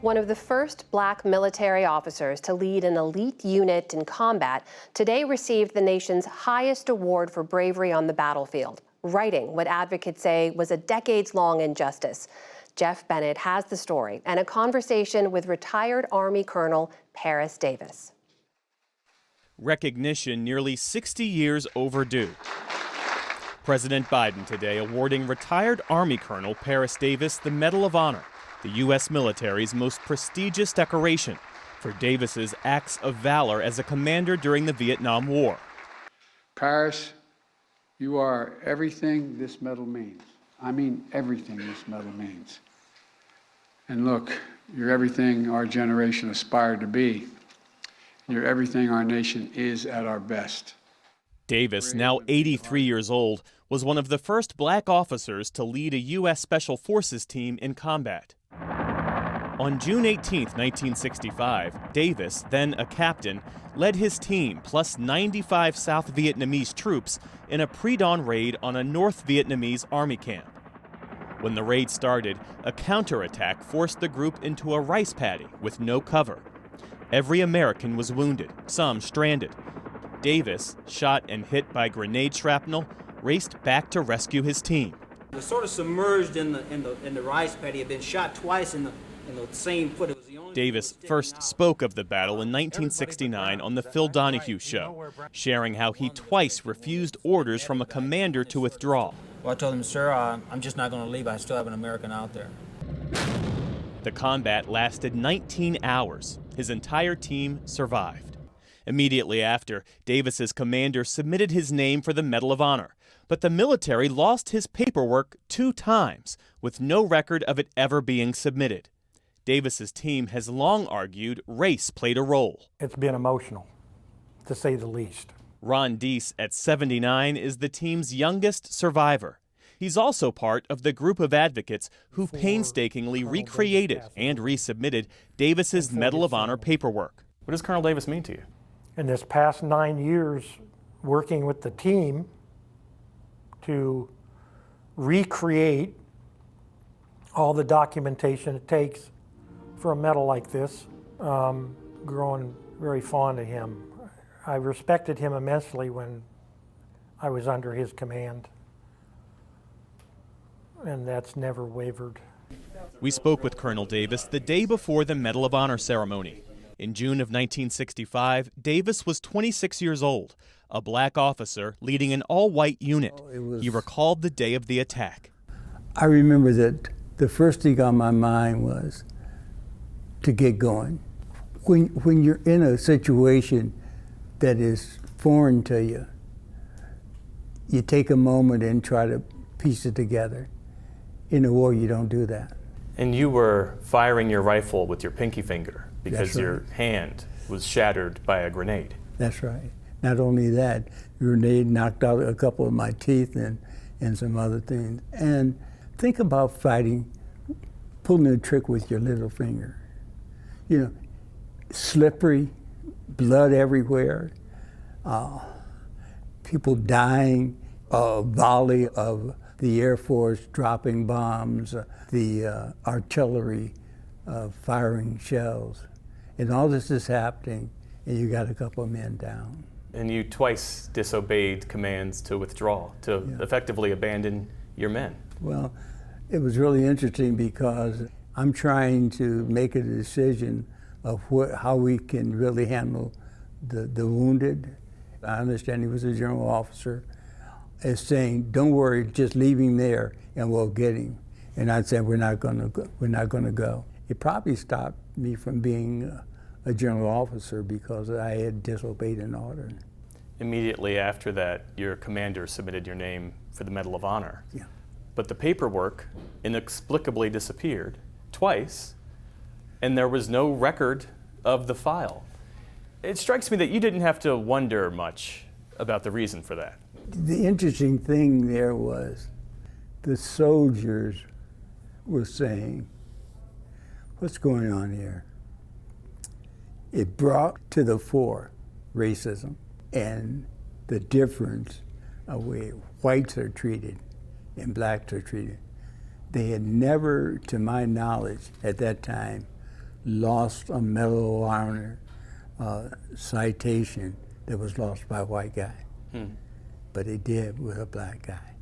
One of the first Black military officers to lead an elite unit in combat today received the nation's highest award for bravery on the battlefield, righting what advocates say was a decades-long injustice. Jeff Bennett has the story and a conversation with retired Army Colonel Paris Davis. Recognition nearly 60 years overdue. President Biden today awarding retired Army Colonel Paris Davis the Medal of Honor, the U.S. military's most prestigious decoration, for Davis's acts of valor as a commander during the Vietnam War. Paris, you are everything this medal means. I mean everything this medal means. And look, you're everything our generation aspired to be. You're everything our nation is at our best. Davis, now 83 years old, was one of the first Black officers to lead a U.S. Special Forces team in combat. On June 18, 1965, Davis, then a captain, led his team plus 95 South Vietnamese troops in a pre-dawn raid on a North Vietnamese army camp. When the raid started, a counterattack forced the group into a rice paddy with no cover. Every American was wounded, some stranded. Davis, shot and hit by grenade shrapnel, raced back to rescue his team. Was sort of submerged in the rice paddy. Had been shot twice in the same foot. It was the only Davis first spoke of the battle in 1969 on the Phil Donahue Show, sharing how he twice refused orders from a commander to withdraw. Well, I told him, sir, I'm just not going to leave. I still have an American out there. The combat lasted 19 hours. His entire team survived. Immediately after, Davis's commander submitted his name for the Medal of Honor, but the military lost his paperwork 2 times, with no record of it ever being submitted. Davis's team has long argued race played a role. It's been emotional, to say the least. Ron Deese, at 79, is the team's youngest survivor. He's also part of the group of advocates who painstakingly recreated and resubmitted Davis's Medal of Honor paperwork. What does Colonel Davis mean to you? In this past 9 years, working with the team to recreate all the documentation it takes for a medal like this, growing very fond of him. I respected him immensely when I was under his command, and that's never wavered. We spoke with Colonel Davis the day before the Medal of Honor ceremony. In June of 1965, Davis was 26 years old, a Black officer leading an all-white unit. He recalled the day of the attack. I remember that the first thing on my mind was to get going. When you're in a situation that is foreign to you, you take a moment and try to piece it together. In a war, you don't do that. And you were firing your rifle with your pinky finger because your hand was shattered by a grenade. That's right. Not only that, the grenade knocked out a couple of my teeth and some other things. And think about fighting, pulling a trick with your little finger. You know, slippery, blood everywhere, people dying, a volley of the Air Force dropping bombs, the artillery firing shells. And all this is happening, and you got a couple of men down. And you twice disobeyed commands to withdraw, to effectively abandon your men. Well, it was really interesting because I'm trying to make a decision of how we can really handle the wounded. I understand he was a general officer, is saying, don't worry, just leave him there and we'll get him. And I said, we're not gonna go. It probably stopped me from being a general officer because I had disobeyed an order. Immediately after that, your commander submitted your name for the Medal of Honor. Yeah. But the paperwork inexplicably disappeared twice, and there was no record of the file. It strikes me that you didn't have to wonder much about the reason for that. The interesting thing there was the soldiers were saying, what's going on here? It brought to the fore racism and the difference of way whites are treated and blacks are treated. They had never, to my knowledge at that time, lost a Medal of Honor citation that was lost by a white guy. But it did with a black guy.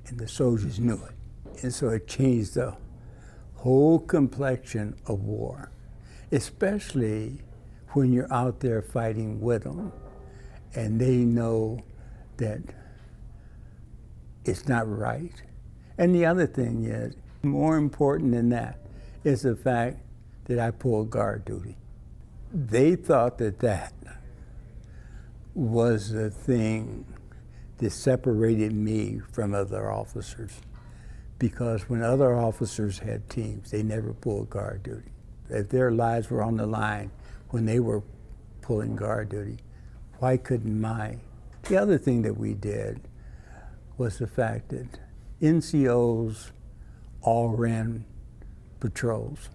And the soldiers knew it. And so it changed the whole complexion of war, especially when you're out there fighting with them and they know that it's not right. And the other thing is, more important than that, is the fact that I pulled guard duty. They thought that that was the thing that separated me from other officers, because when other officers had teams, they never pulled guard duty. If their lives were on the line when they were pulling guard duty, why couldn't mine? The other thing that we did was the fact that NCOs all ran patrols.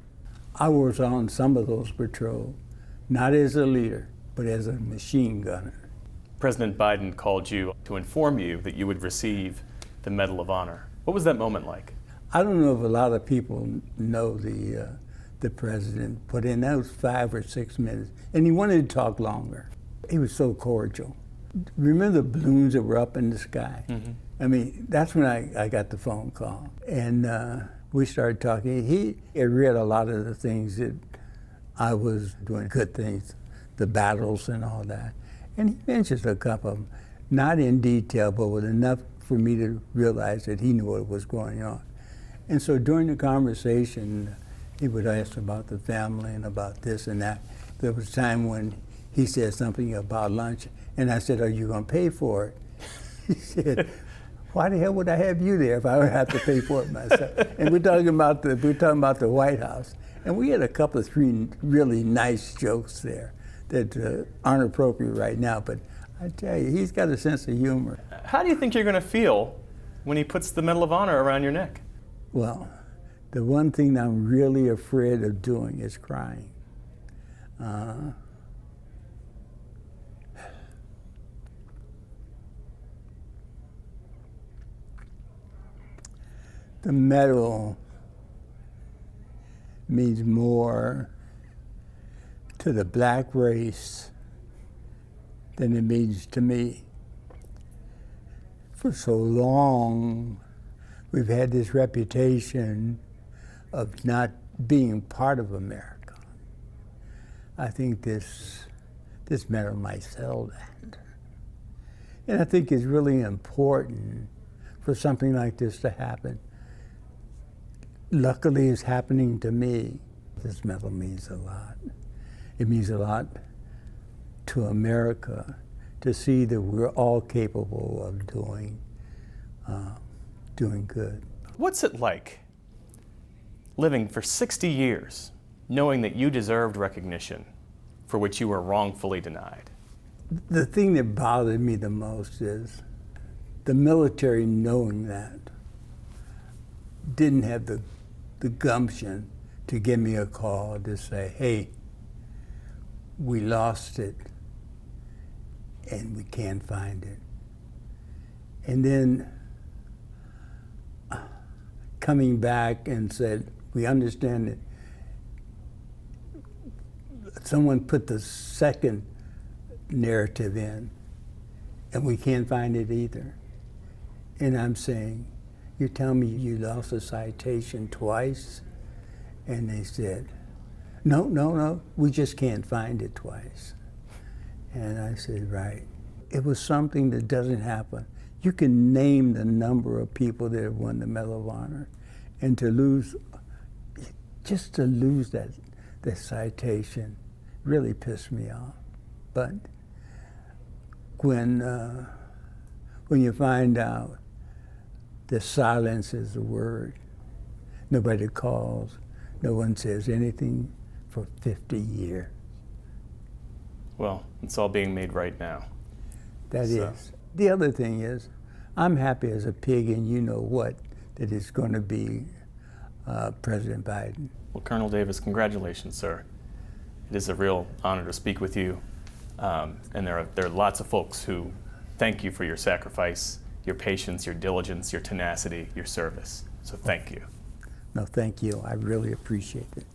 I was on some of those patrols, not as a leader, but as a machine gunner. President Biden called you to inform you that you would receive the Medal of Honor. What was that moment like? I don't know if a lot of people know the president, but in those 5 or 6 minutes, and he wanted to talk longer. He was so cordial. Remember the balloons that were up in the sky? Mm-hmm. I mean, that's when I got the phone call. And we started talking. He had read a lot of the things that I was doing, good things, the battles and all that. And he mentioned a couple of them, not in detail, but with enough for me to realize that he knew what was going on. And so during the conversation, he would ask about the family and about this and that. There was a time when he said something about lunch, and I said, "Are you going to pay for it?" He said, "Why the hell would I have you there if I would have to pay for it myself?" And we're talking about the White House, and we had a couple of 3 really nice jokes there that aren't appropriate right now. But I tell you, he's got a sense of humor. How do you think you're going to feel when he puts the Medal of Honor around your neck? Well, the one thing that I'm really afraid of doing is crying. The medal means more to the black race than it means to me. For so long, we've had this reputation of not being part of America. I think this medal might settle that. And I think it's really important for something like this to happen. Luckily, it's happening to me. This medal means a lot. It means a lot to America to see that we're all capable of doing good. What's it like living for 60 years knowing that you deserved recognition for which you were wrongfully denied? The thing that bothered me the most is the military, knowing that, didn't have the gumption to give me a call to say, "Hey, we lost it and we can't find it." And then coming back and said, "We understand that someone put the second narrative in and we can't find it either." And I'm saying, "You're telling me you lost a citation twice?" And they said, No, we just can't find it twice." And I said, right. It was something that doesn't happen. You can name the number of people that have won the Medal of Honor, and to lose that citation really pissed me off. But when you find out that silence is the word, nobody calls, no one says anything for 50 years. Well, it's all being made right now. That is. The other thing is, I'm happy as a pig, and you know what, that it's going to be President Biden. Well, Colonel Davis, congratulations, sir. It is a real honor to speak with you. And there are lots of folks who thank you for your sacrifice, your patience, your diligence, your tenacity, your service. So thank you. No, thank you. I really appreciate it.